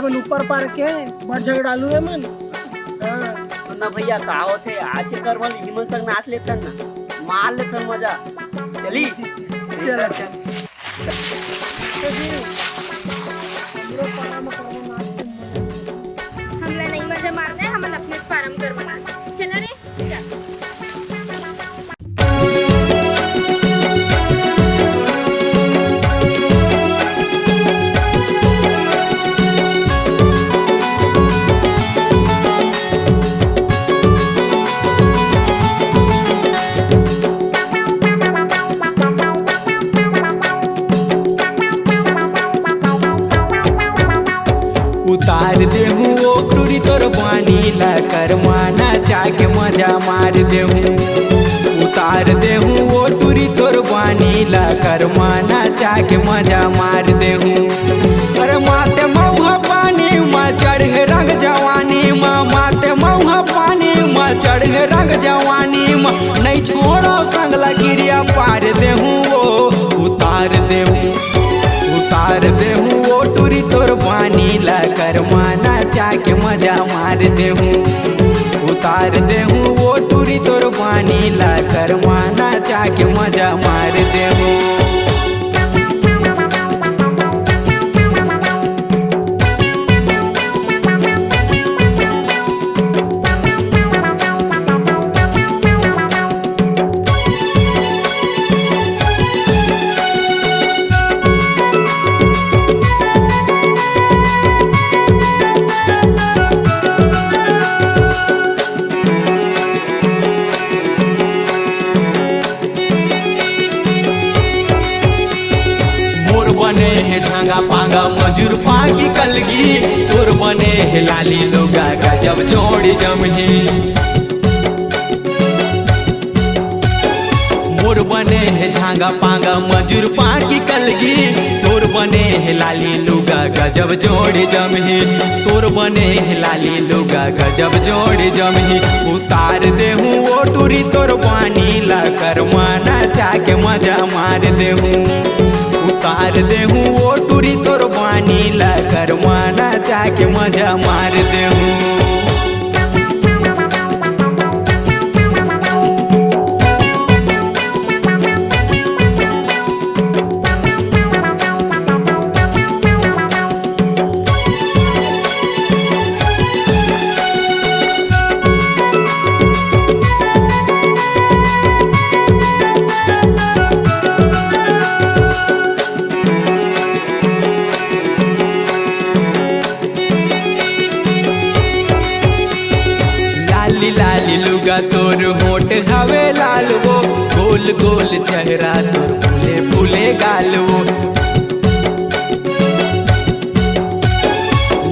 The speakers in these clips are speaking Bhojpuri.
भाई मन ऊपर पार के बड़ झगड़ालू है मन। सुनना भैया का होते आज कर वाली हिमन संग नाच लेते ना, मार लेते मजा। चली चल हमला नहीं मजा मारना है, हम अपने फार्म कर बना चला रे चल। उतार देहूँ ओ टूरी तोर पानी ला कर माना जाके मजा मार देहूँ। उतार देहूँ ओ टूरी तोर पानी ला कर माना जाके मजा मार देहूँ। अरे माते मऊहा पानी माँ चढ़ रंग जवानी माँ, माते मऊहा पानी माँ चढ़ रंग जवानी माँ, नहीं छोड़ो संगला गिरिया पार देहूँ वो उतार देहूँ। उतार देहूँ ओ टूरी तोर पानी ला कर माना जाके मजा मार देहूँ। उतार देहूँ ओ टूरी तोर पानी ला कर माना जाके मजा मार देहूँ। बने है झांगा पांगा मजूर फाकी कलगी, तोर बने है लाली लोगा गजब जोड़ी जमही। मोर बने है झांगा पांगा मजूर फाकी कलगी, तोर बने है लाली लोगा गजब जोड़ी जमही। तोर बने है लाली लोगा गजब जोड़ी जमही। उतार देहूँ ओ टूरी तोर पानी ला कर माना जाके मजा मार देहूँ। उतार देहूँ ओ टूरी तोर पानी ला कर माना जाके मजा मार देहूँ। लाली लाली लुगा तोर होठ हवे लाल वो, गोल गोल चेहरा तोर फूले फूले गाल वो।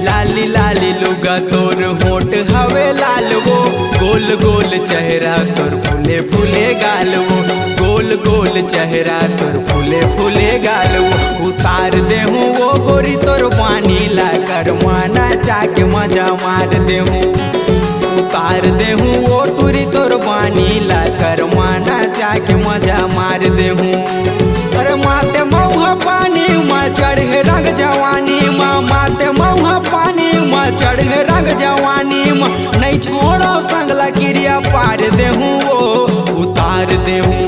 लाली लाली लुगा तोर होठ हवे लाल वो, गोल गोल चेहरा तोर फूले फूले गाल वो। गोल गोल चेहरा तोर फूले फूले गाल वो। उतार देहूँ वो गोरी तोर पानी ला कर माना जाके मजा मार देहूँ। उतार देहूँ ओ टूरी तोर पानी ला कर माना जाके मजा मार देहूँ। अरे माते मऊहा पानी माँ चढ़ रंग जवानी माँ, माते मऊहा पानी माँ चढ़ रंग जवानी माँ, नहीं छोड़ो संगला गिरिया पार देहूँ वो उतार देहूँ।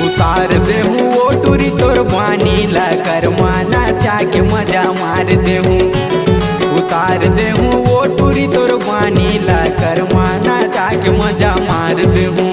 उतार देहूँ ओ टूरी तोर पानी ला कर माना जाके मजा मार देहूँ। उतार देहूँ ओ टूरी तोर पानी ला कर माना जाके मजा मार देहूँ।